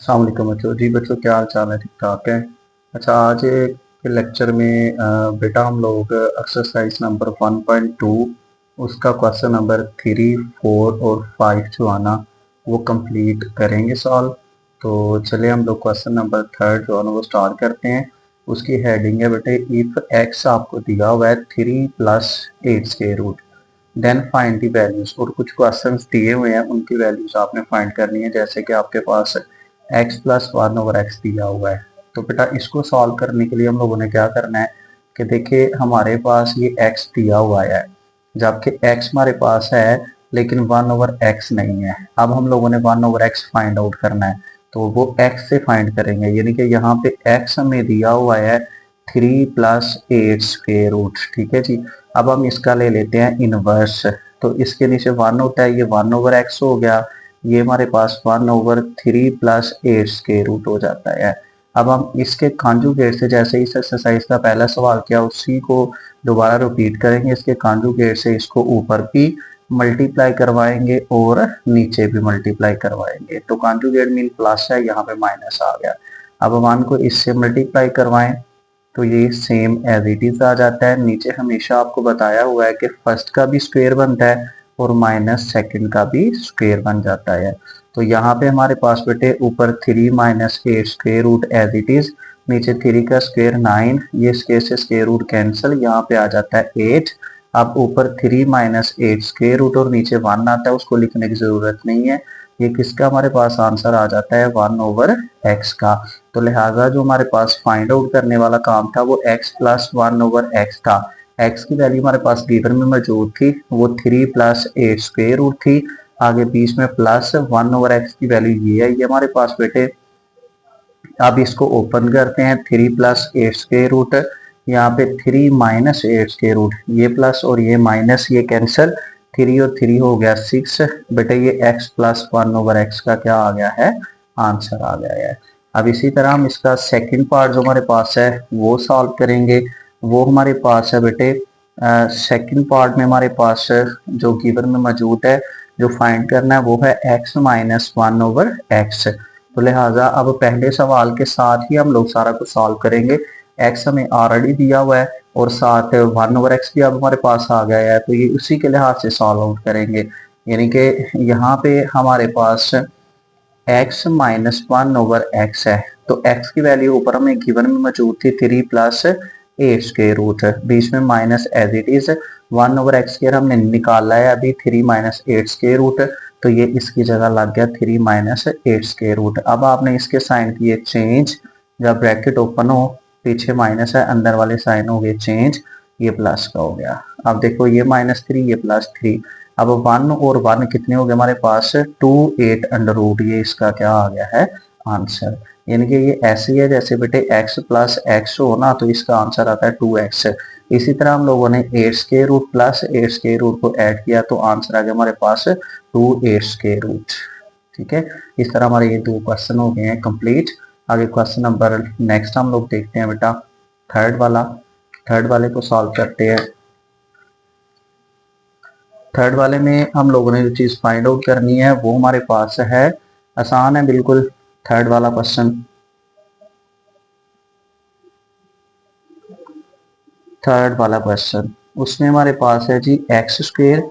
अस्सलाम वालेकुम बच्चों। जी बच्चों, क्या हाल चाल है? ठीक ठाक है। अच्छा, आज के लेक्चर में बेटा हम लोग एक्सरसाइज नंबर 1.2 उसका क्वेश्चन नंबर 3, 4 और 5 जो आना वो कंप्लीट करेंगे सॉल्व। तो चलिए हम लोग क्वेश्चन नंबर 3 जो है ना वो स्टार्ट करते हैं। उसकी हेडिंग है बेटे, इफ एक्स आपको दिया हुआ है 3 + 8 square root, then find the values. और कुछ क्वेश्चंस दिए हुए हैं, उनकी वैल्यूज आपने फाइंड करनी है। जैसे कि आपके पास x+1/x दिया हुआ है, तो बेटा इसको सॉल्व करने के लिए हम लोगों ने क्या करना है कि देखिए हमारे पास ये x दिया हुआ है, जबकि x हमारे पास है लेकिन 1/x नहीं है। अब हम लोगों ने 1/x फाइंड आउट करना है, तो वो x से फाइंड करेंगे। यानी कि यहाँ पे x हमें दिया हुआ है 3 + 8 स्क्वायर रूट। ठीक है जी। अब हम इसका ले लेते हैं इनवर्स। तो इसके नीचे 1 होता है, ये 1/x हो गया। ये हमारे पास 1/3 + 8 स्क्वायर रूट हो जाता है। अब हम इसके कॉन्जुगेट से, जैसे इस एक्सरसाइज का पहला सवाल किया उसी को दोबारा रिपीट करेंगे। इसके कॉन्जुगेट से इसको ऊपर भी मल्टीप्लाई करवाएंगे और नीचे भी मल्टीप्लाई करवाएंगे। तो कॉन्जुगेट मीन प्लस है, यहाँ पे माइनस आ गया। अब हम 1 को इससे मल्टीप्लाई करवाएं तो ये सेम एज इट इज आ जाता है। नीचे हमेशा आपको बताया हुआ है कि फर्स्ट का भी स्क्वायर बनता है और माइनस सेकंड का भी स्क्वायर बन जाता है। तो यहाँ पे हमारे पास बेटे ऊपर 3 - 8 square root as it is, नीचे 3 का स्क्वायर 9, ये स्क्वायर से स्क्वायर रूट कैंसिल, यहाँ पे आ जाता है 8। अब ऊपर 3 - 8 स्क्वायर रूट और नीचे 1 आता है, उसको लिखने की जरूरत नहीं है। ये किसका हमारे पास आंसर आ जाता है 1/x का। तो लिहाजा जो हमारे पास फाइंड आउट करने वाला काम था वो x + 1/x था। x की वैल्यू हमारे पास गिवन में मौजूद थी, वो 3 + 8 स्क्वायर रूट थी। आगे बीच में प्लस 1/x की वैल्यू ये है, ये हमारे पास बेटे। अब इसको ओपन करते हैं, 3 + 8 स्क्वायर रूट, यहाँ पे 3 - 8 स्क्वायर रूट, ये प्लस और ये माइनस, ये कैंसिल, 3 और 3 हो गया 6। बेटे ये x + 1/x का क्या आ गया है, आंसर आ गया है। अब इसी तरह हम इसका सेकंड पार्ट जो हमारे पास है वो सॉल्व करेंगे। वो हमारे पास है बेटे, सेकंड पार्ट में हमारे पास जो गिवन में मौजूद है, जो फाइंड करना है वो है x - 1/x। तो लिहाजा अब पहले सवाल के साथ ही हम लोग सारा कुछ सॉल्व करेंगे। x हमें ऑलरेडी दिया हुआ है और साथ 1/x भी अब हमारे पास आ गया है, तो ये उसी के लिहाज से सॉल्व आउट करेंगे। यानी कि यहाँ पे हमारे पास x - 1/x है, तो x की वैल्यू ऊपर हमें गिवन में मौजूद थी 3 + 8 स्क्वायर रूट, बीच में minus as it is. 1/x square हमने निकाला है अभी, 3 - 8 स्क्वायर रूट, तो ये इसकी जगह लग गया 3 - 8 स्क्वायर रूट। अब आपने इसके साइन किए चेंज, जब ब्रैकेट ओपन हो पीछे माइनस है, अंदर वाले साइन हो गए चेंज, ये प्लस का हो गया। अब देखो ये -3 ये +3। अब 1 और 1 कितने हो गए हमारे पास, 2 8 अंडर रूट, ये इसका क्या आ गया है, आंसर। यानी कि ये ऐसे ही है जैसे बेटे x + x हो ना, तो इसका आंसर आता है 2x। इसी तरह हम लोगों ने 8 स्क्वायर रूट + 8 स्क्वायर रूट को ऐड किया, तो आंसर आ गया हमारे पास 2 8 स्क्वायर रूट। ठीक है, इस तरह हमारे ये 2 क्वेश्चन हो गए हैं कंप्लीट। आगे क्वेश्चन नंबर नेक्स्ट हम लोग देखते हैं बेटा, थर्ड वाला। थर्ड वाले को सॉल्व करते हैं। थर्ड वाले में हम लोगों ने जो चीज फाइंड आउट करनी है वो हमारे पास है, आसान है बिल्कुल। थर्ड वाला क्वेश्चन, थर्ड वाला क्वेश्चन, उसमें हमारे पास है जी x²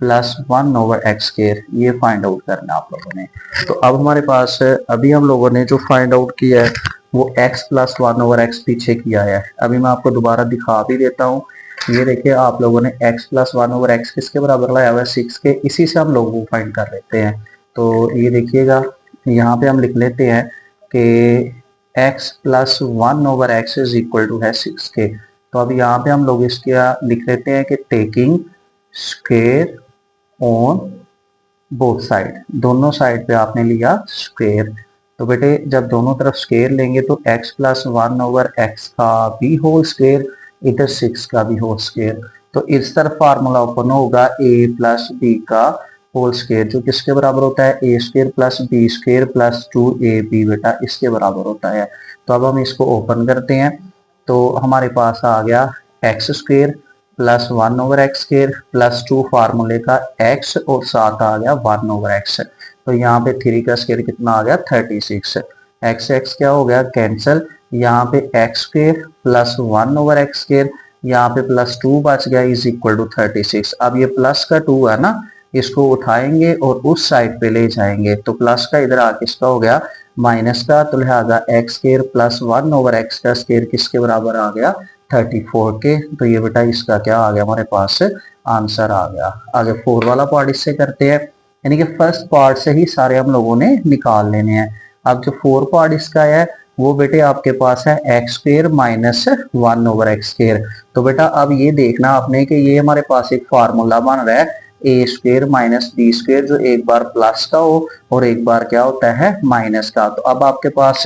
+ 1/x², ये फाइंड आउट करना है आप लोगों ने। तो अब हमारे पास अभी हम लोगों ने जो फाइंड आउट किया है वो x + 1/x पीछे किया है। अभी मैं आपको दोबारा दिखा भी देता हूँ। ये देखिए आप लोगों ने x + 1/x किसके बराबर लाया हुआ है, 6 के। इसी से हम लोग वो फाइंड कर लेते हैं। तो ये देखिएगा, यहाँ पे हम लिख लेते हैं कि x + 1/x = है 6 के। तो अब यहाँ पे हम लोग इसके लिख लेते हैं कि taking square on both side, दोनों साइड पे आपने लिया स्क्वायर। तो बेटे जब दोनों तरफ स्क्वायर लेंगे तो x + 1/x का भी होल स्क्वायर, इधर 6 का भी होल स्क्वायर। तो इस तरफ फार्मूला ओपन होगा a + b का होल स्क्वायर, जो किसके बराबर होता है, a² + b² + 2ab, बेटा इसके बराबर होता है। तो अब हम इसको ओपन करते हैं, तो हमारे पास आ गया x² + 1/x² + 2 फार्मूले का x और साथ आ गया 1/x। तो यहाँ पे 3 का स्क्वायर कितना आ गया, 36। एक्स एक्स क्या हो गया कैंसिल, यहाँ पे एक्स स्क्वेयर प्लस 1/x², यहाँ पे +2 बच गया इज इक्वल टू 36। अब ये प्लस का 2 है ना, इसको उठाएंगे और उस साइड पे ले जाएंगे, तो प्लस का इधर आके इसका हो गया माइनस का, तो लिहाजा x² प्लस 1/x² किसके बराबर आ गया 34 के। तो ये बेटा इसका क्या आ गया हमारे पास आंसर आ गया। आगे 4 वाला पार्ट इससे करते हैं, यानी कि फर्स्ट पार्ट से ही सारे हम लोगों ने निकाल लेने हैं। अब जो 4 पार्ट इसका है वो बेटे आपके पास है x² माइनस 1/x²। तो बेटा अब ये देखना आपने कि ये हमारे पास एक फार्मूला बन रहा है a² माइनस b² जो एक बार प्लस का हो और एक बार क्या होता है माइनस का। तो अब आपके पास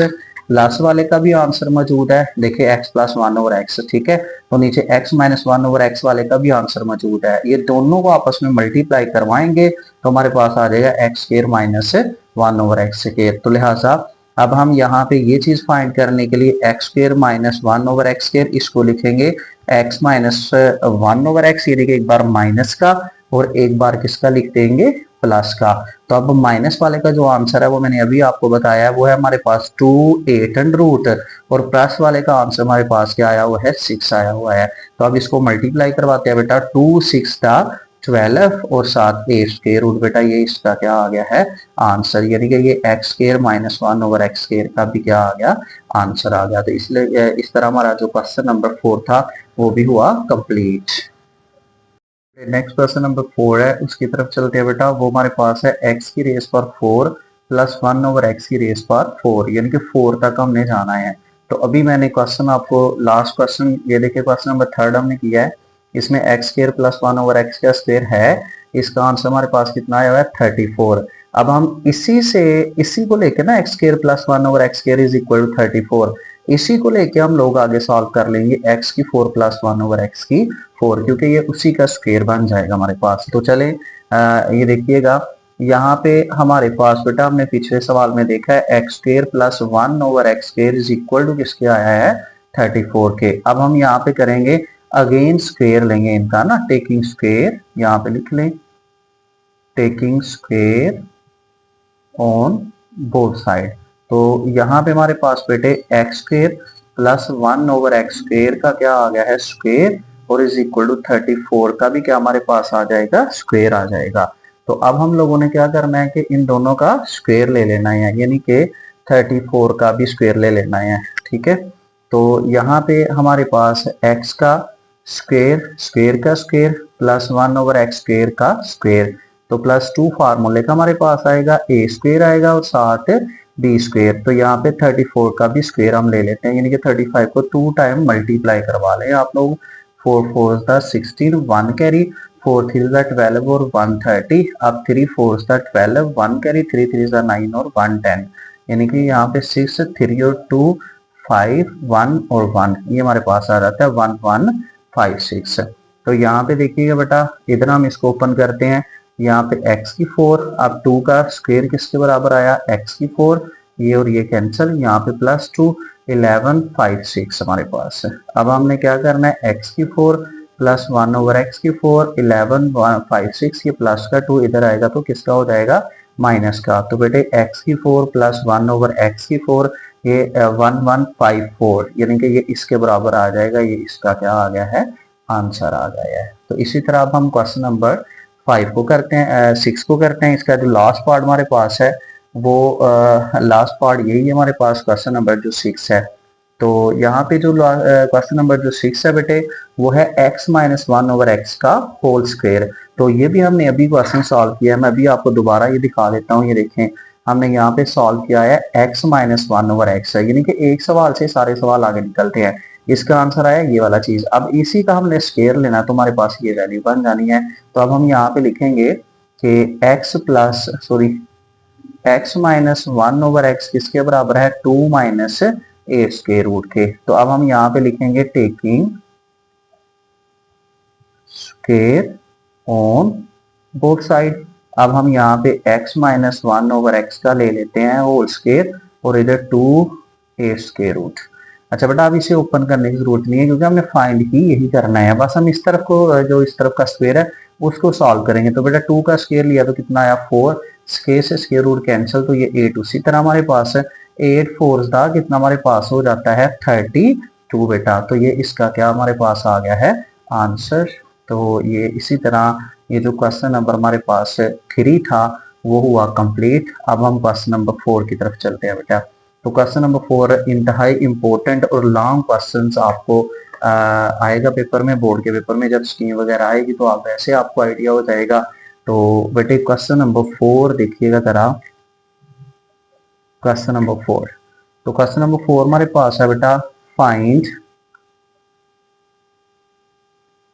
प्लस वाले का भी आंसर मौजूद है, देखिए x प्लस 1/x, ठीक है। तो नीचे x माइनस 1/x वाले का भी आंसर मौजूद है। ये दोनों को आपस में मल्टीप्लाई करवाएंगे तो हमारे पास आ जाएगा x² माइनस 1/x²। तो लिहाजा अब हम यहाँ पे ये चीज फाइंड करने के लिए x² माइनस 1/x², इसको लिखेंगे x माइनस 1/x, यानी कि एक बार माइनस का और एक बार किसका लिख देंगे प्लस का। तो अब माइनस वाले का जो आंसर है वो मैंने अभी आपको बताया है, वो है हमारे पास 2 8 एंड रूट, और प्लस वाले का आंसर हमारे पास क्या आया हुआ है 6 आया हुआ है। तो अब इसको मल्टीप्लाई करवाते हैं बेटा, 2 6 12 और साथ a² रूट, बेटा ये इसका क्या आ गया है आंसर, यानी कि ये x² माइनस 1/x² का भी क्या आ गया आंसर आ गया। तो इसलिए इस तरह हमारा जो क्वेश्चन नंबर 4 था वो भी हुआ कंप्लीट। नेक्स्ट क्वेश्चन नंबर 4 है, उसकी तरफ चलते हैं बेटा। वो हमारे पास है x की रेस पर 4 प्लस 1/x की रेस पर 4, यानी कि 4 तक हमने जाना है। तो अभी मैंने क्वेश्चन आपको लास्ट क्वेश्चन ये देखिए क्वेश्चन नंबर 3 हमने किया है, इसमें x² प्लस 1/x² है, इसका आंसर हमारे पास कितना आया हुआ है 34। अब हम इसी को लेके ना x² plus 1/x² is equal to 34, इसी को लेके हम लोग आगे सॉल्व कर लेंगे x की 4 प्लस 1/x की 4, क्योंकि ये उसी का स्क्वायर बन जाएगा हमारे पास। तो चले ये देखिएगा यहाँ पे हमारे पास बेटा हमने पिछले सवाल में देखा है x² plus 1/x² is equal to किसके आया है 34 के। अब हम यहाँ पे करेंगे अगेन स्क्वायर लेंगे इनका ना, टेकिंग स्क्वायर, यहाँ पे लिख लें taking square on both side. तो यहाँ पे हमारे पास बेटे x² प्लस 1/x² का क्या आ गया है स्क्वायर, और इज इक्वल टू 34 का भी क्या हमारे पास आ जाएगा स्क्वायर आ जाएगा। तो अब हम लोगों ने क्या करना है कि इन दोनों का स्क्वायर ले लेना है, यानी कि 34 का भी स्क्वायर ले लेना है, ठीक है। तो यहाँ पे हमारे पास x का स्क्वायर, स्क्वायर का स्क्वायर प्लस 1/x² का स्क्वायर, तो +2 फार्मूले का हमारे पास आएगा, a² आएगा और साथ b²। तो यहाँ पे 34 का भी स्क्वायर हम ले लेते हैं, यानी कि 35 को 2 टाइम मल्टीप्लाई करवा लें आप लोग। 4 4 16, 1 कैरी, 4 3 12 और 1 30। अब 3 4 12, 1 कैरी, 3 3 9 और 1 10, यानी कि यहाँ पे 6 3 और 2 5 1 और 1, ये हमारे पास आ जाता है 1 1 5 6। तो यहाँ पे देखिएगा बेटा, इधर हम इसको ओपन करते हैं, यहाँ पे x की 4, अब 2 का स्क्वायर किसके बराबर आया x की 4, ये और ये कैंसिल, यहाँ पे +2 11 5 6 हमारे पास है। अब हमने क्या करना है x की 4 प्लस 1/x की 4 11 5 6, ये प्लस का 2 इधर आएगा तो किसका हो जाएगा माइनस का। तो बेटे x की 4 प्लस 1/x की 4, ये 1154, यानी कि ये इसके बराबर आ जाएगा, ये इसका क्या आ गया है आंसर आ गया है। तो इसी तरह अब हम क्वेश्चन नंबर 5 को करते हैं 6 को करते हैं। इसका जो लास्ट पार्ट हमारे पास है वो लास्ट पार्ट यही है हमारे पास, क्वेश्चन नंबर जो 6 है। तो यहाँ पे जो क्वेश्चन नंबर जो 6 है बेटे वो है x माइनस 1/x का होल स्क्वायर। तो ये भी हमने अभी क्वेश्चन सॉल्व किया है, मैं अभी आपको दोबारा ये दिखा देता हूँ। ये देखें हमने यहाँ पे सॉल्व किया है x माइनस 1/x है, यानी कि एक सवाल से सारे सवाल आगे निकलते हैं। इसका आंसर आया ये वाला चीज। अब इसी का हमने स्क्वायर लेना, तो हमारे पास ये वैल्यू बन जानी है। तो अब हम यहाँ पे लिखेंगे कि x माइनस 1/x किसके बराबर है 2 माइनस ए स्क्वायर रूट के। तो अब हम यहाँ पे लिखेंगे taking square on both side. अब हम यहाँ पे x माइनस 1/x का ले लेते हैं होल स्क्वायर और इधर 2 ए स्क्वायर रूट। अच्छा बेटा अब इसे ओपन करने की जरूरत नहीं है क्योंकि हमने फाइंड ही यही करना है, बस हम इस तरफ को जो इस तरफ का स्क्वायर है उसको सॉल्व करेंगे। तो बेटा 2 का स्क्वायर लिया तो कितना आया 4, स्क्वायर से स्क्वायर रूट कैंसिल, तो ये 8। उसी तरह हमारे पास 8 फोर्स दा कितना हमारे पास हो जाता है 32 बेटा। तो ये इसका क्या हमारे पास आ गया है आंसर। तो ये इसी तरह ये जो क्वेश्चन नंबर हमारे पास 3 था वो हुआ कंप्लीट। अब हम क्वेश्चन नंबर 4 की तरफ चलते हैं बेटा। तो क्वेश्चन नंबर 4 इंतहाई इंपॉर्टेंट और लॉन्ग क्वेश्चंस आपको आएगा पेपर में, बोर्ड के पेपर में जब स्कीम वगैरह आएगी तो आप वैसे आपको आइडिया हो जाएगा। तो बेटे क्वेश्चन नंबर 4 देखिएगा जरा। क्वेश्चन नंबर 4, तो क्वेश्चन नंबर 4 हमारे पास है बेटा find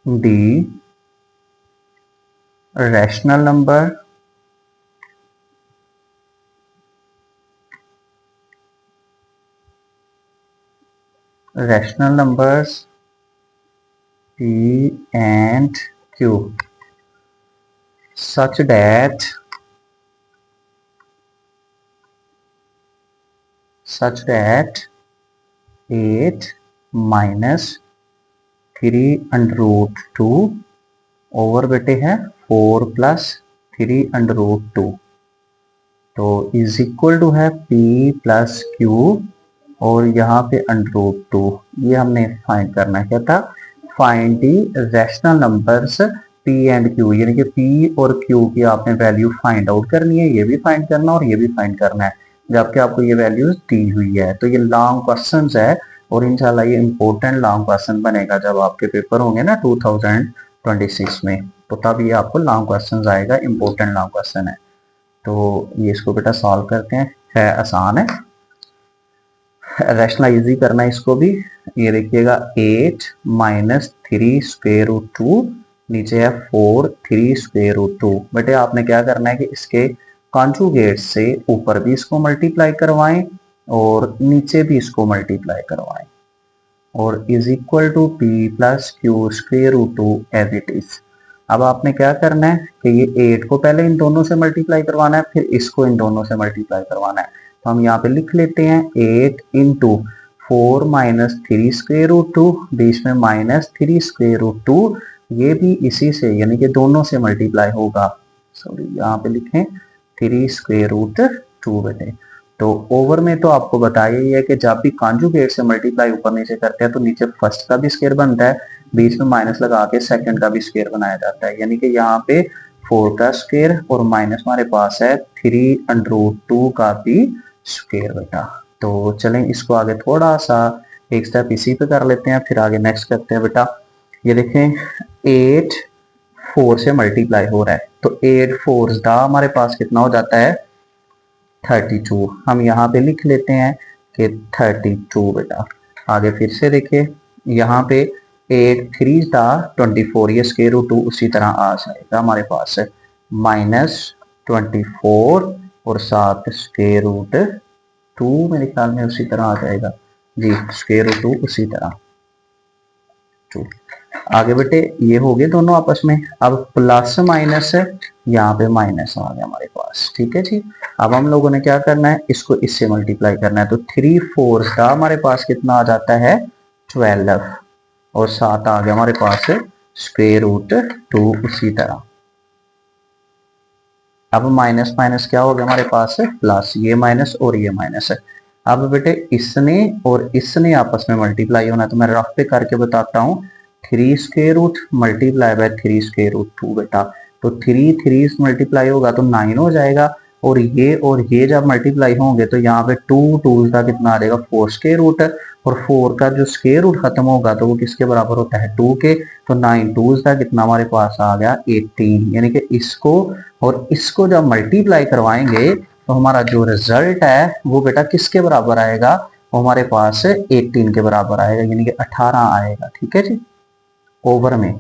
the rational number P and Q such that 8 minus 3 under root 2 over बेटे है 4 प्लस 3 अंडर रूट 2, तो इज इक्वल टू है P प्लस Q और यहाँ पे अंडर रूट 2। ये हमने फाइंड करना है। क्या था? Find the rational numbers P and Q, यानी कि P और Q की आपने वैल्यू फाइंड आउट करनी है। ये भी फाइंड करना और ये भी फाइंड करना है, जबकि आपको ये वैल्यूज दी हुई है। तो ये लॉन्ग क्वेश्चन है और इंशाल्लाह ये इंपॉर्टेंट लॉन्ग क्वेश्चन बनेगा जब आपके पेपर होंगे ना 2026 में, तो तब ये आपको लॉन्ग क्वेश्चन आएगा, इंपॉर्टेंट लॉन्ग क्वेश्चन है। तो ये इसको बेटा सॉल्व करते हैं, है आसान है, रैशनलाइज ही करना है इसको भी। ये देखिएगा 8 माइनस 3 स्क्वायर रूट 2, नीचे है 4 3 स्क्वायर रूट 2। बेटे आपने क्या करना है कि इसके कॉन्जुगेट से ऊपर भी इसको मल्टीप्लाई करवाएं और नीचे भी इसको मल्टीप्लाई करवाएं और is equal to P plus Q square root 2 as it is. अब आपने क्या करना है कि ये 8 को पहले इन दोनों से मल्टीप्लाई करवाना है, फिर इसको इन दोनों से मल्टीप्लाई करवाना है। तो हम यहाँ पे लिख लेते हैं 8 इंटू 4 माइनस 3 स्क्वायर रूट 2, बीच में माइनस 3 स्क्वायर रूट 2, ये भी इसी से यानी कि दोनों से मल्टीप्लाई होगा। सॉरी यहाँ पे लिखें 3 स्क्वायर रूट 2 बेटे। तो ओवर में तो आपको बताया ही है कि जब भी कॉन्जुगेट से मल्टीप्लाई ऊपर नीचे करते हैं तो नीचे फर्स्ट का भी स्क्वायर बनता है, बीच में माइनस लगा के सेकंड का भी स्क्वायर बनाया जाता है, यानी कि यहाँ पे 4 का स्क्वायर और माइनस हमारे पास है 3 अंडर रूट 2 का भी स्क्वायर बेटा। तो चलें इसको आगे थोड़ा सा एक स्टेप इसी पे कर लेते हैं, फिर आगे नेक्स्ट करते हैं बेटा। ये देखें 8 4 से मल्टीप्लाई हो रहा है, तो 8 4 दा हमारे पास कितना हो जाता है 32। हम यहाँ पे लिख लेते हैं कि 32 बेटा। आगे फिर से देखिए यहाँ पे 8 3 दा 24, ये स्क्वायर रूट 2 उसी तरह आ जाएगा हमारे पास माइनस 24 और साथ स्क्वायर रूट 2 मेरे ख्याल में उसी तरह आ जाएगा जी, स्क्वायर रूट 2 उसी तरह 2। आगे बेटे ये हो गए दोनों आपस में। अब प्लस माइनस यहाँ पे माइनस आ गया हमारे पास, ठीक है जी। अब हम लोगों ने क्या करना है, इसको इससे मल्टीप्लाई करना है। तो 3 4 का हमारे पास कितना आ जाता है 12 और साथ आ गया हमारे पास स्क्वायर रूट 2 उसी तरह। अब माइनस माइनस क्या हो गया हमारे पास प्लस, ये माइनस और ये माइनस है। अब बेटे इसने और इसने आपस में मल्टीप्लाई होना है, तो मैं रफ पे करके बताता हूँ। 3 square root multiply by 3 square root 2 बेटा, तो 3 3 मल्टीप्लाई होगा तो 9 हो जाएगा और ये जब मल्टीप्लाई होंगे तो यहाँ पे 2 2 का कितना आ जाएगा 4 स्क्वायर रूट, और 4 का जो स्क्वायर रूट खत्म होगा तो वो किसके बराबर होता है 2 के, तो 9 2 का कितना हमारे पास आ गया 18। यानी कि इसको और इसको जब मल्टीप्लाई करवाएंगे तो हमारा जो रिजल्ट है वो बेटा किसके बराबर आएगा, वो हमारे पास 18 के बराबर आएगा, यानी कि 18 आएगा, ठीक है जी। ओवर में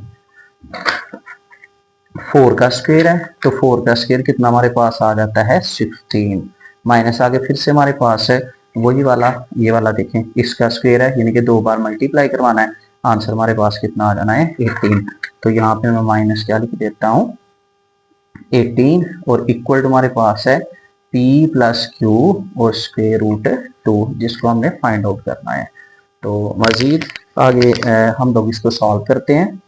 4 का स्क्वायर है तो 4 का स्क्वायर कितना हमारे पास आ जाता है 16, माइनस आगे फिर से हमारे पास है वही वाला, ये वाला देखें इसका स्क्वायर है, यानी कि 2 बार मल्टीप्लाई करवाना है, आंसर हमारे पास कितना आ जाना है 18। तो यहाँ पे मैं माइनस क्या लिख देता हूँ 18 और इक्वल टू हमारे पास है P प्लस Q और स्क्वायर रूट 2, जिसको हमने फाइंड आउट करना है। तो मजीद आगे हम लोग इसको सॉल्व करते हैं।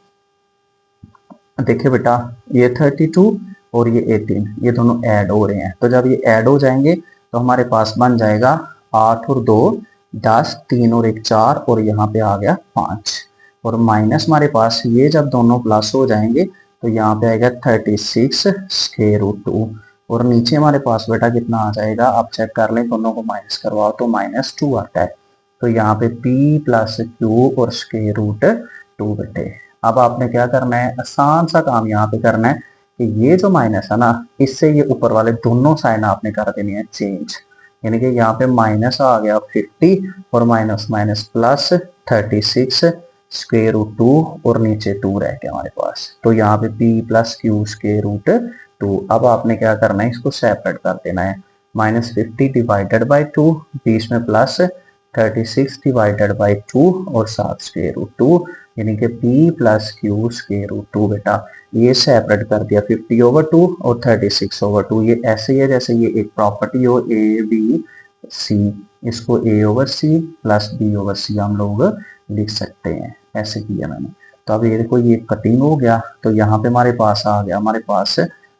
देखिए बेटा ये 32 और ये 18 ये दोनों ऐड हो रहे हैं, तो जब ये ऐड हो जाएंगे तो हमारे पास बन जाएगा 8 और 2 10, 3 और 1 4 और यहाँ पे आ गया 5 और माइनस हमारे पास ये जब दोनों प्लस हो जाएंगे तो यहाँ पे आएगा 36 स्क्वायर रूट 2 और नीचे हमारे पास बेटा कितना आ जाएगा, आप चेक कर लें, दोनों को माइनस करवाओ तो -2 आता है। तो यहाँ पे p प्लस क्यू और स्क्वायर रूट 2 बेटे। अब आपने क्या करना है, आसान सा काम यहाँ पे करना है कि ये जो माइनस है ना, इससे ये ऊपर वाले दोनों साइन आपने कर देनी है चेंज, यानी कि यहाँ पे माइनस आ गया 50 और minus minus plus 36 square root 2 और नीचे 2 रह गया हमारे पास। तो यहाँ पे p plus Q square root 2। अब आपने क्या करना है, इसको सेपरेट कर देना है, -50 डिवाइडेड बाई 2, बीच में प्लस 36 डिवाइडेड बाई 2 और 7 स्क्वायर रूट 2, यानी कि p plus Q square root 2 बेटा। ये सेपरेट कर दिया 50/2 और 36/2। ये ऐसे ही है जैसे ये एक प्रॉपर्टी हो a b c, इसको a/c प्लस b/c हम लोग लिख सकते हैं, ऐसे किया मैंने। तो अब ये देखो ये कटिंग हो गया, तो यहाँ पे हमारे पास आ गया हमारे पास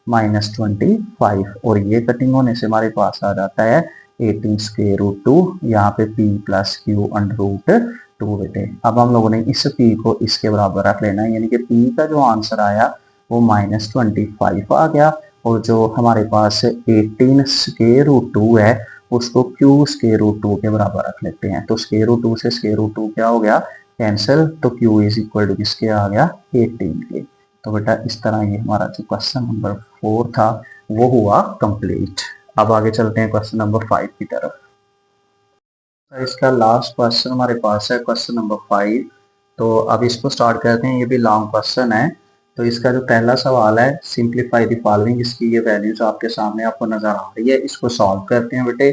-25 और ये कटिंग होने से हमारे पास आ जाता है 18 स्क्वायर रूट 2, यहाँ पे p plus Q under root 2 बेटे। अब हम लोगों ने इस p को इसके बराबर रख लेना है, यानी कि p का जो आंसर आया वो -25 आ गया और जो हमारे पास 18 स्क्वायर रूट 2 है उसको q स्क्वायर रूट 2 के बराबर रख लेते हैं। तो स्क्वायर रूट 2 से स्क्वायर रूट 2 क्या हो गया, कैंसिल, तो q इज इक्वल टू किसके आ गया, 18 के। तो बेटा इस तरह ये हमारा जो क्वेश्चन नंबर 4 था वो हुआ कंप्लीट। अब आगे चलते हैं क्वेश्चन नंबर 5 की तरफ। इसका लास्ट क्वेश्चन हमारे पास है क्वेश्चन नंबर 5। तो अब इसको स्टार्ट करते हैं, ये भी लॉन्ग क्वेश्चन है। तो इसका जो पहला सवाल है, सिंप्लीफाई द फॉलोइंग, इसकी ये वैल्यूज आपके सामने आपको नजर आ रही है, इसको सॉल्व करते हैं बेटे।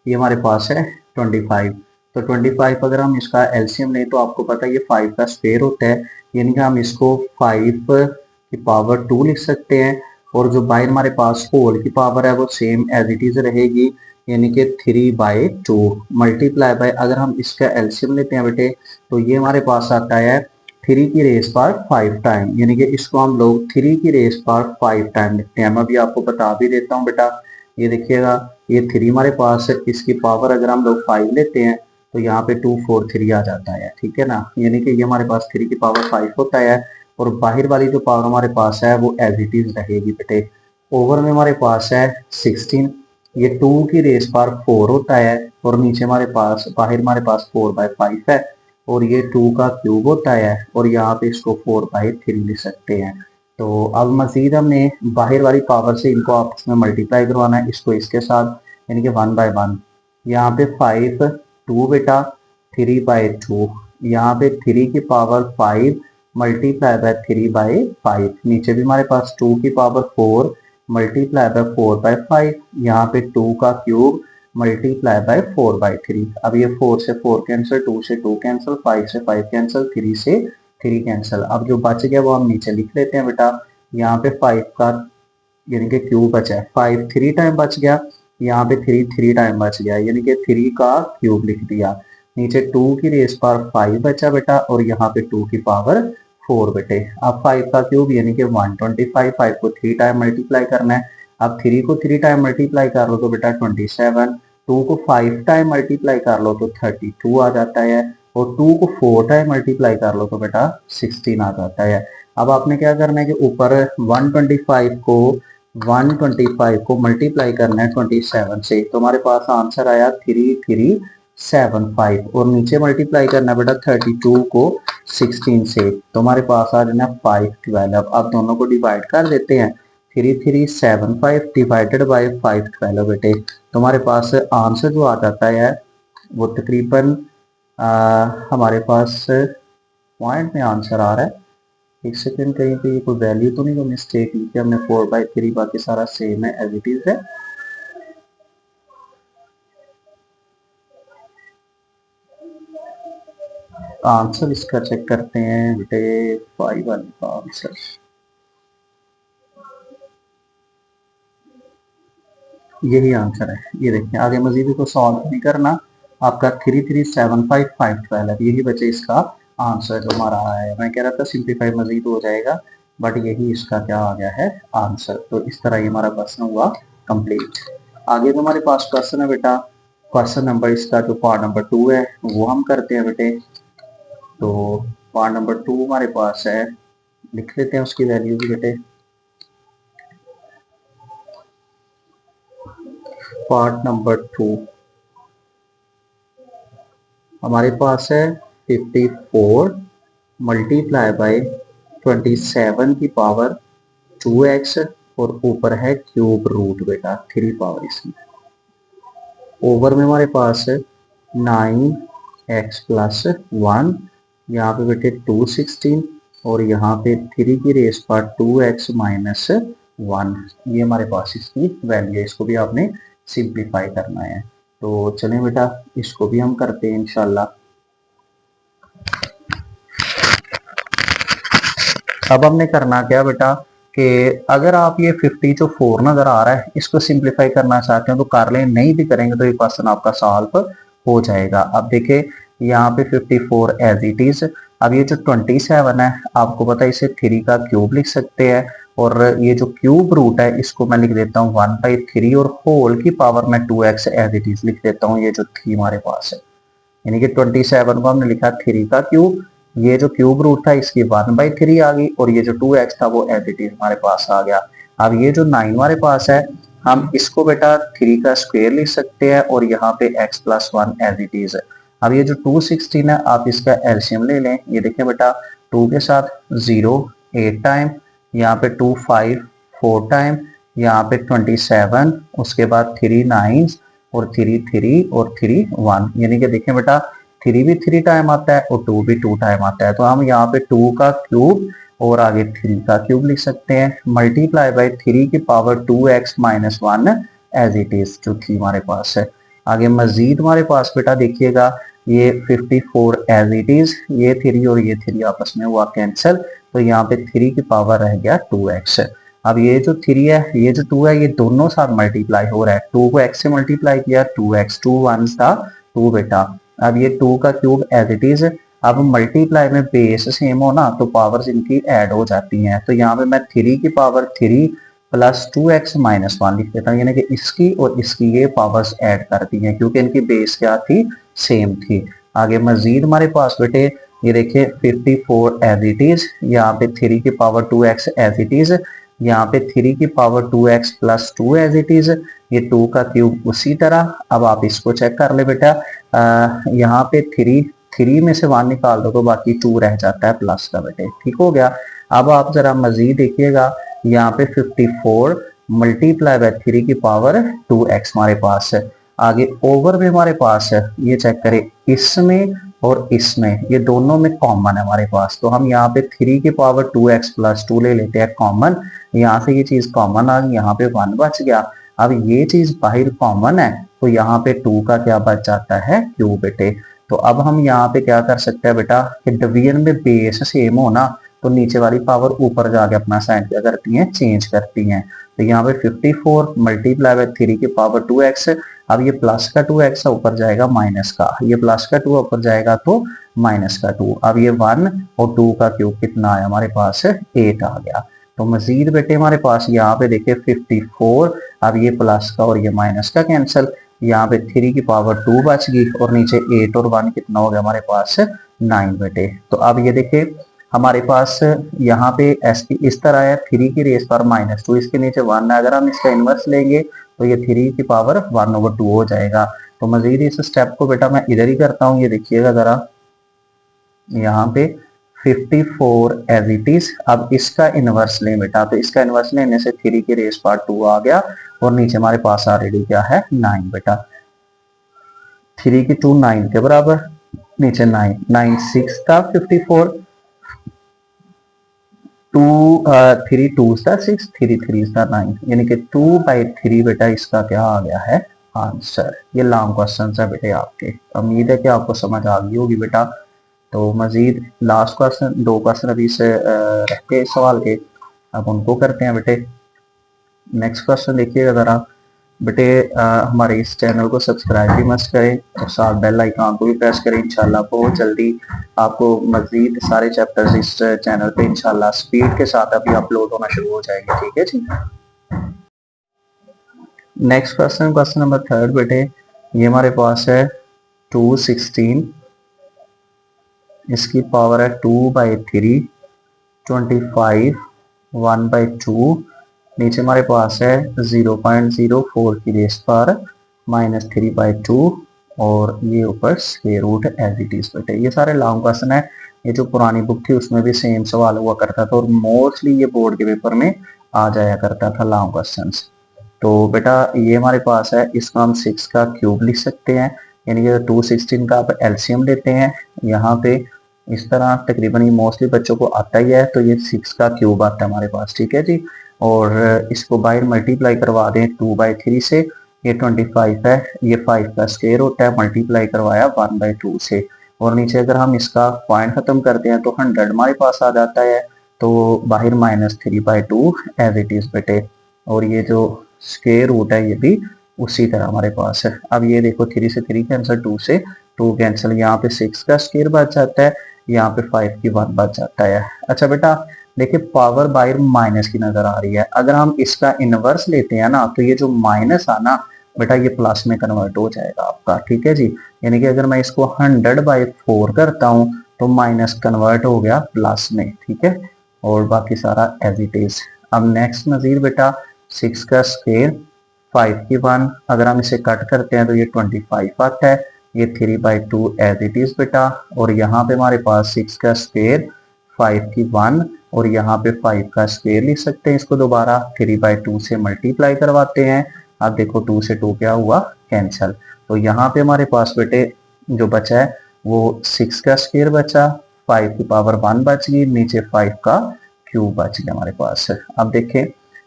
ये हमारे पास है 25। तो 25 अगर हम इसका एलसीएम लें तो आपको पता है ये 5 का स्क्वायर होता है, यानी कि हम इसको 5 की पावर 2 लिख सकते हैं और जो बाहर हमारे पास होल की पावर है वो सेम एज इट इज रहेगी, यानी कि 3/2 मल्टीप्लाई बाय, अगर हम इसका एलसीएम लेते हैं बेटे तो ये हमारे पास आता है 3 की रेस पर 5 टाइम, यानी कि इसको हम लोग 3 की रेस पर 5 टाइम लिखते हैं। मैं अभी आपको बता भी देता हूँ बेटा, ये देखिएगा ये 3 हमारे पास है, इसकी पावर अगर हम लोग 5 लेते हैं तो यहाँ पे 2 4 3 आ जाता है, ठीक है ना, यानी कि ये हमारे पास 3 की पावर 5 होता है और बाहर वाली जो पावर हमारे पास है वो एज इट इज रहेगी बेटे। ओवर में हमारे पास है 16, ये 2 की रेस पर 4 होता है और नीचे हमारे पास बाहर हमारे पास 4/5 है और ये 2 का क्यूब होता है और यहाँ पे इसको 4/3 लिख सकते हैं। तो अब मजीद हमने बाहर वाली पावर से इनको आपस में मल्टीप्लाई करवाना है, इसको इसके साथ, यानी कि 1/1। यहाँ पे 5 2 बेटा 3/2, यहाँ पे 3 की पावर 5 मल्टीप्लाई बाय 3/5, नीचे भी हमारे पास 2 की पावर 4 मल्टीप्लाई बाय 4/5, यहाँ पे 2 का क्यूब मल्टीप्लाई बाय 4/3। अब ये 4 से 4 कैंसिल, 2 से 2 कैंसिल, 5 से 5 कैंसिल, 3 से 3 कैंसिल। अब जो बच गया वो हम नीचे लिख लेते हैं बेटा, यहाँ पे 5 का यानी कि क्यूब बचा है, 5 3 टाइम बच गया, यहाँ पे 3 3 टाइम बच गया, यानी कि 3 का क्यूब लिख दिया। नीचे 2 की रेस पर 5 बचा बेटा और यहाँ पे 2 की पावर 4 बेटे। अब 5 का क्यूब यानी कि 125, 5 को 3 टाइम मल्टीप्लाई करना है। अब 3 को 3 टाइम मल्टीप्लाई कर लो तो बेटा 27, 2 को 5 टाइम मल्टीप्लाई कर लो तो 32 आ जाता है और 2 को 4 टाइम मल्टीप्लाई कर लो तो बेटा 16 आ जाता है। अब आपने क्या करना है कि ऊपर 125 को मल्टीप्लाई करना है 27 से, तो हमारे पास आंसर आया 3375 और नीचे मल्टीप्लाई करना है बेटा 32 को 16 से, तो हमारे पास आ जाना 512। अब दोनों को डिवाइड कर देते हैं, 3375 डिवाइडेड बाय 512 बेटे, तो हमारे पास आंसर जो आ जाता है वो तकरीबन हमारे पास पॉइंट में आंसर आ रहा है। एक सेकेंड, कहीं पे ये कोई वैल्यू तो नहीं, तो मिस्टेक लिखी हमने, 4/3, बाकी सारा सेम है एज इट इज है। आंसर इसका चेक करते हैं बेटे, 5 वाले का आंसर यही आंसर है। ये देखिए आगे मजीद को सॉल्व नहीं करना, आपका 3375512 यही बचे इसका आंसर जो हमारा आया है। मैं कह रहा था सिंप्लीफाई मजीद हो जाएगा बट यही इसका क्या आ गया है आंसर। तो इस तरह ये हमारा क्वेश्चन हुआ कंप्लीट। आगे जो हमारे पास क्वेश्चन है बेटा क्वेश्चन नंबर इसका जो पार्ट नंबर 2 है वो हम करते हैं बेटे। तो पार्ट नंबर 2 हमारे पास है, लिख लेते हैं उसकी वैल्यू भी बेटे। पार्ट नंबर 2 हमारे पास है 54 मल्टीप्लाई बाय 27 की पावर 2x और ऊपर है क्यूब रूट बेटा 3 पावर इसमें। ओवर में हमारे पास 9x प्लस 1, यहाँ पे बेटे 216 और यहाँ पे 3 की रेस पर 2x माइनस 1, ये हमारे पास इसकी वैल्यू है। इसको भी आपने सिंप्लीफाई करना है। तो चलें बेटा इसको भी हम करते हैं इंशाल्लाह। अब हमने करना क्या बेटा कि अगर आप ये 50 जो 4 नजर आ रहा है इसको सिंप्लीफाई करना चाहते हैं तो कर लें, नहीं भी करेंगे तो ये क्वेश्चन आपका सॉल्व हो जाएगा। अब देखिए यहाँ पे 54 एज इट इज। अब ये जो 27 है आपको पता है इसे 3 का क्यूब लिख सकते हैं और ये जो क्यूब रूट है इसको मैं लिख देता हूँ 1/3 और होल की पावर में 2x एज इट इज लिख देता हूँ। ये जो 3 हमारे पास है यानी कि 27 को हमने लिखा 3 का क्यूब, ये जो क्यूब रूट था इसकी 1/3 आ गई और ये जो 2x था वो एज इट इज हमारे पास आ गया। अब ये जो 9 हमारे पास है हम इसको बेटा 3 का स्क्वायर लिख सकते हैं और यहाँ पे x plus 1 as it is है। अब ये जो 216 है आप इसका एलसीएम ले लें। ये देखिए बेटा 2 के साथ 0 8 टाइम, यहाँ पे 2 5 4 टाइम, यहाँ पे 27, उसके बाद 3 9 और 3 3 और 3 1, यानी कि देखें बेटा 3 भी 3 टाइम आता है और 2 भी 2 टाइम आता है। तो हम यहाँ पे 2 का क्यूब और आगे 3 का क्यूब लिख सकते हैं मल्टीप्लाई बाय 3 की power 2x minus 1 as it is जो 3 हमारे पास है। आगे मजीद हमारे पास बेटा देखिएगा ये 54 एज इट इज, ये 3 और ये 3 आपस में हुआ कैंसिल, तो यहाँ पे 3 की पावर रह गया 2x। अब ये जो 3 है ये जो 2 है ये दोनों साथ मल्टीप्लाई हो रहा है, 2 को x से मल्टीप्लाई किया 2x, 2 1 था 2 बेटा। अब ये 2 का क्यूब एज इट इज। अब मल्टीप्लाई में बेस सेम हो ना तो पावर्स इनकी ऐड हो जाती हैं, तो यहाँ पे मैं 3 की पावर 3 प्लस 2x माइनस 1 लिख देता हूँ, यानी कि इसकी और इसकी ये पावर्स ऐड कर दी हैं क्योंकि इनकी बेस क्या थी, सेम थी। आगे मजीद हमारे पास बेटे ये देखिए 54 एज इट इज, यहाँ पे 3 की power 2x as it is, यहाँ पे 3 की power 2x plus 2 as it is, ये 2 का क्यूब उसी तरह। अब आप इसको चेक कर ले बेटा, यहाँ पे 3 में से 1 निकाल दो तो बाकी 2 रह जाता है प्लस का बेटे, ठीक हो गया। अब आप जरा मजीद देखिएगा यहाँ पे 54 मल्टीप्लाई बाय 3 की पावर 2x हमारे पास है। आगे ओवर में हमारे पास है, ये चेक करें इसमें और इसमें ये दोनों में कॉमन है हमारे पास, तो हम यहाँ पे 3 की पावर 2x प्लस 2 ले लेते हैं कॉमन। यहाँ से ये चीज कॉमन आ गई, यहाँ पे 1 बच गया। अब ये चीज बाहर कॉमन है तो यहाँ पे 2 का क्या बच जाता है, क्यूब बेटे। तो अब हम यहाँ पे क्या कर सकते हैं बेटा कि डिवीजन में बेस सेम हो ना तो नीचे वाली पावर ऊपर जाके अपना साइन क्या करती हैं, चेंज करती हैं। तो यहाँ पे 54 मल्टीप्लाई बाय 3 की पावर 2x, अब ये प्लस का 2x ऊपर जाएगा माइनस का, ये प्लस का 2 ऊपर जाएगा तो माइनस का 2। अब ये 1 और 2 का क्यूब कितना आया हमारे पास, 8 आ गया। तो मजीद बेटे हमारे पास यहाँ पे देखिए 54, अब ये प्लस का और ये माइनस का कैंसिल, यहाँ पे 3 की पावर 2 बच गई और नीचे 8 और 1 कितना हो गया हमारे पास, 9 बेटे। तो अब ये देखिए हमारे पास यहाँ पे इस तरह है 3 की रेस पर -2, इसके नीचे 1 है, अगर हम इसका इनवर्स लेंगे तो ये 3 की पावर 1/2 हो जाएगा। तो मजीद इस स्टेप को बेटा मैं इधर ही करता हूँ, ये देखिएगा जरा यहाँ पे 54 एज इट इज। अब इसका इनवर्स लें बेटा, तो इसका इनवर्स लेने से 3 की रेस पर 2 आ गया और नीचे हमारे पास ऑलरेडी क्या है, 9 बेटा। 3 की 2 9 के बराबर, नीचे 9 9 6 था 54, 2 3 2 था 6, 3 3 था 9, यानी कि 2/3 बेटा इसका क्या आ गया है, आंसर। ये लॉन्ग क्वेश्चन है बेटे आपके, उम्मीद है कि आपको समझ आ गई होगी बेटा। तो मजीद लास्ट क्वेश्चन 2 क्वेश्चन अभी से रहते हैं सवाल के, अब उनको करते हैं बेटे। नेक्स्ट क्वेश्चन देखिएगा जरा बेटे, हमारे इस चैनल को सब्सक्राइब भी मस्त करें और साथ बेल आइकन को भी प्रेस करें। इंशाल्लाह बहुत जल्दी आपको मजीद सारे चैप्टर्स इस चैनल पे इंशाल्लाह स्पीड के साथ अभी अपलोड होना शुरू हो जाएंगे, ठीक है जी। नेक्स्ट क्वेश्चन, क्वेश्चन नंबर 3 बेटे, ये हमारे पास है 216, इसकी पावर है 2/3, 25, 1/2, नीचे हमारे पास है 0.04 की रेस पर -3/2, और ये ऊपर square root as it is बेटे। ये सारे लॉन्ग क्वेश्चन है, ये जो पुरानी बुक थी उसमें भी सेम सवाल हुआ करता था और मोस्टली ये बोर्ड के पेपर में आ जाया करता था लॉन्ग क्वेश्चन। तो बेटा ये हमारे पास है, इसको हम 6 का क्यूब लिख सकते हैं, यानी कि 216 का आप एलसीएम लेते हैं यहाँ पे इस तरह, तकरीबन ये मोस्टली बच्चों को आता ही है, तो ये 6 का क्यूब आता है हमारे पास, ठीक है जी। और इसको बाहर मल्टीप्लाई करवा दें 2/3 से, ये 25 है, ये 5 का स्क्वायर होता है, मल्टीप्लाई करवाया 1/2 से, और नीचे अगर हम इसका पॉइंट खत्म करते हैं तो 100 हमारे पास आ जाता है, तो बाहर -3/2 एज इट इज बेटे। और ये जो स्क्वायर रूट है ये भी उसी तरह हमारे पास है। अब ये देखो 3 से 3 कैंसिल, 2 से 2 कैंसिल, यहाँ पे 6 का स्क्वायर बच जाता है, यहाँ पे 5 की 1 बच जाता है। अच्छा बेटा देखिए पावर बाहर माइनस की नजर आ रही है, अगर हम इसका इनवर्स लेते हैं ना तो ये जो माइनस आना बेटा ये प्लस में कन्वर्ट हो जाएगा आपका, ठीक है जी। यानी कि अगर मैं इसको 100/4 करता हूँ तो माइनस कन्वर्ट हो गया प्लस में, ठीक है, और बाकी सारा एज इट इज। अब नेक्स्ट नजीर बेटा 6 का स्क्वायर, 5 की 1, अगर हम इसे कट करते हैं तो ये 25 आता है, ये 3/2 एज इट इज बेटा, और यहाँ पे हमारे पास 6 का स्क्वायर, 5 की 1, और यहाँ पे 5 का स्क्वायर लिख सकते हैं, इसको दोबारा 3/2 से मल्टीप्लाई करवाते हैं। अब देखो 2 से 2 क्या हुआ, कैंसल, तो यहाँ पे हमारे पास बेटे जो बचा है वो 6 का स्क्वायर बचा, 5 की पावर 1 बच गई, नीचे 5 का क्यूब बच गया हमारे पास। अब देखें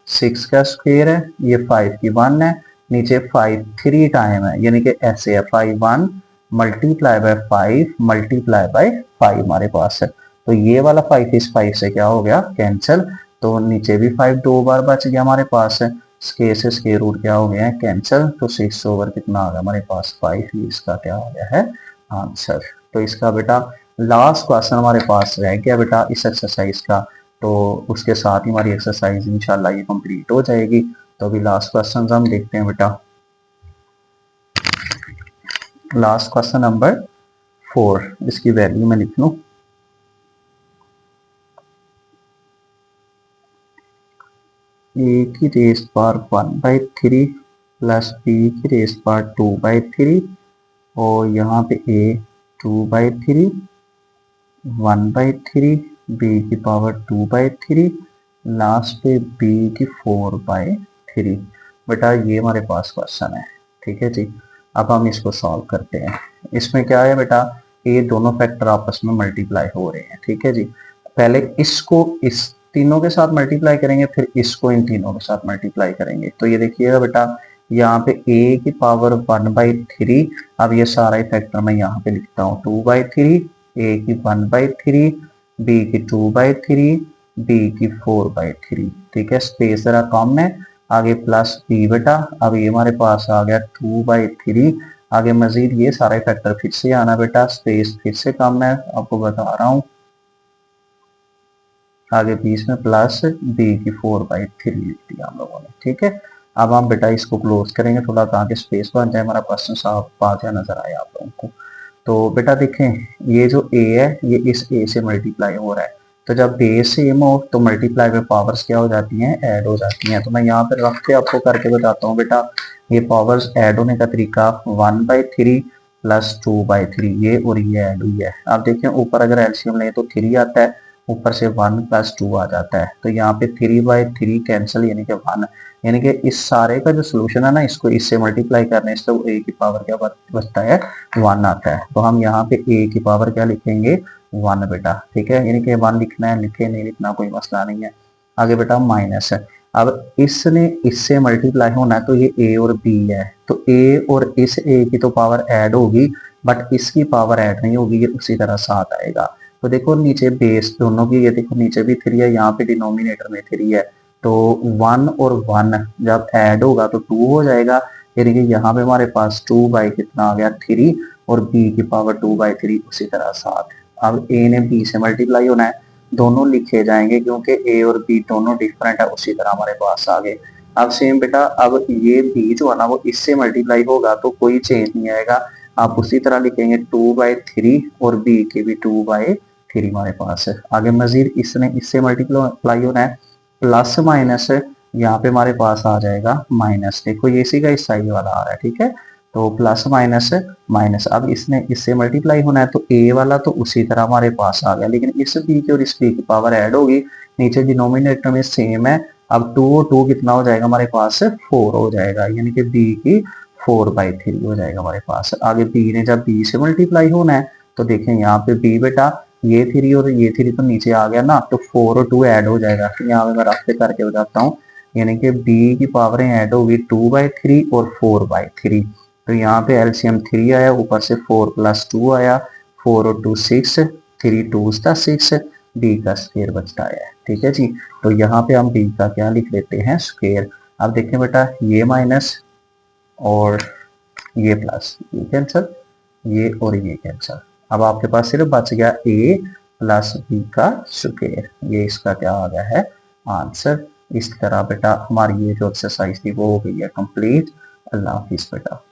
6 का स्क्वायर है, ये 5 की 1 है, नीचे 5 3 टाइम है, यानी कि ऐसे है 5 1 मल्टीप्लाई बाय 5 मल्टीप्लाई बाय 5 हमारे पास है, तो ये वाला 5 इस 5 से क्या हो गया, कैंसिल, तो नीचे भी 5 2 बार बच गया हमारे पास है, स्क्वायर से स्क्वायर रूट क्या हो गया है, कैंसिल, तो 6 ओवर कितना आ गया हमारे पास 5, इसका क्या हो गया है आंसर। तो इसका बेटा लास्ट क्वेश्चन हमारे पास रह गया बेटा इस एक्सरसाइज का, तो उसके साथ ही हमारी एक्सरसाइज इंशाल्लाह ये कंप्लीट हो जाएगी। तो अभी लास्ट क्वेश्चन हम देखते हैं बेटा। लास्ट क्वेश्चन नंबर 4, इसकी वैल्यू में लिख लूं, ए की रेस पावर 1/3 प्लस बी की रेस पावर 2/3, और यहाँ पे ए 2/3, 1/3, बी की पावर 2/3, लास्ट पे बी की 4/3। बेटा ये हमारे पास क्वेश्चन है, ठीक है जी। अब हम इसको सॉल्व करते हैं। इसमें क्या है बेटा, ये दोनों फैक्टर आपस में मल्टीप्लाई हो रहे हैं, ठीक है जी। पहले इसको इस तीनों के साथ मल्टीप्लाई करेंगे, फिर इसको इन तीनों के साथ मल्टीप्लाई करेंगे, तो ये देखिएगा बेटा यहाँ पे a की पावर 1/3, अब ये सारा ही फैक्टर मैं यहाँ पे लिखता हूँ 2/3, a की 1/3, b की 2/3, b की 4/3, ठीक है, स्पेस जरा कम है, आगे प्लस b बेटा, अब ये हमारे पास आ गया 2/3, आगे मजीद ये सारे फैक्टर फिर से आना बेटा, स्पेस फिर से कम है, आपको बता रहा हूँ, आगे बीच में प्लस b की 4/3 लिख दिया हम लोगों ने, ठीक है। अब हम बेटा इसको क्लोज करेंगे थोड़ा ताकि स्पेस बन जाए, हमारा क्वेश्चन साफ वाज़ेह नजर आए आप लोगों को। तो बेटा देखें ये जो a है ये इस a से मल्टीप्लाई हो रहा है, तो जब बेस सेम हो तो मल्टीप्लाई में पावर्स क्या हो जाती हैं, ऐड हो जाती हैं। तो मैं यहाँ पर रख के आपको करके बताता हूँ बेटा, ये पावर्स ऐड होने का तरीका 1/3 प्लस 2/3, ये और ये ऐड हुई है। आप देखें ऊपर अगर एलसीएम लें तो 3 आता है, ऊपर से 1 प्लस 2 आ जाता है, तो यहाँ पे 3/3 कैंसिल, यानी कि 1, यानी कि इस सारे का जो सोल्यूशन है ना इसको इससे मल्टीप्लाई करने से तो a की पावर क्या बचता है, 1 आता है। तो हम यहाँ पे a की पावर क्या लिखेंगे, 1 बेटा, ठीक है, यानी कि 1 लिखना है, लिखे नहीं लिखना कोई मसला नहीं है। आगे बेटा माइनस है, अब इसने इससे मल्टीप्लाई होना है तो ये a और b है, तो a और इस a की तो पावर ऐड होगी बट इसकी पावर ऐड नहीं होगी, ये उसी तरह साथ आएगा। तो देखो नीचे बेस दोनों की, ये देखो नीचे भी 3 है, यहाँ पे डिनोमिनेटर में 3 है, तो 1 और 1 जब ऐड होगा तो 2 हो जाएगा, यानी कि यहाँ पे हमारे पास 2 बाई कितना आ गया 3, और b की पावर 2/3 उसी तरह 7। अब a ने b से मल्टीप्लाई होना है, दोनों लिखे जाएंगे क्योंकि a और b दोनों डिफरेंट है, उसी तरह हमारे पास आ गए। अब सेम बेटा, अब ये बी जो है ना वो इससे मल्टीप्लाई होगा तो कोई चेंज नहीं आएगा, आप उसी तरह लिखेंगे 2/3 और बी के भी 2/3 हमारे पास है। आगे मजीद इसने इससे मल्टीप्लाई होना है, प्लस माइनस यहाँ पे हमारे पास आ जाएगा माइनस, देखो ये इसी का हिस्सा ये वाला आ रहा है, ठीक है। तो प्लस माइनस माइनस, अब इसने इससे मल्टीप्लाई होना है तो ए वाला तो उसी तरह हमारे पास आ गया, लेकिन इस बी की और इस बी की पावर ऐड होगी, नीचे डिनोमिनेटर में सेम है। अब 2 और 2 कितना हो जाएगा हमारे पास, 4 हो जाएगा, यानी कि बी की 4/3 हो जाएगा हमारे पास। आगे बी ने जब बी से मल्टीप्लाई होना है तो देखें यहाँ पे बी बेटा ये 3 और ये 3 तो नीचे आ गया ना, तो 4 और 2 ऐड हो जाएगा, यहाँ पे मैं रफ करके बताता हूँ, यानी कि बी की पावरें ऐड होगी 2/3 और 4/3। तो यहाँ पे एलसीएम 3 आया, ऊपर से 4 + 2 आया, 4 और 2 6, 3 2 6, बी का स्क्वायर बचता है, ठीक है जी। तो यहाँ पे हम बी का क्या लिख लेते हैं, स्क्वायर। अब देखें बेटा, ये माइनस और ये प्लस, ये कैंसल, ये और ये कैंसल, अब आपके पास सिर्फ बच गया a + b का स्क्वायर, ये इसका क्या आ गया है, आंसर। इस तरह बेटा हमारी ये जो एक्सरसाइज थी वो हो गई है कंप्लीट। अल्लाह हाफिज बेटा।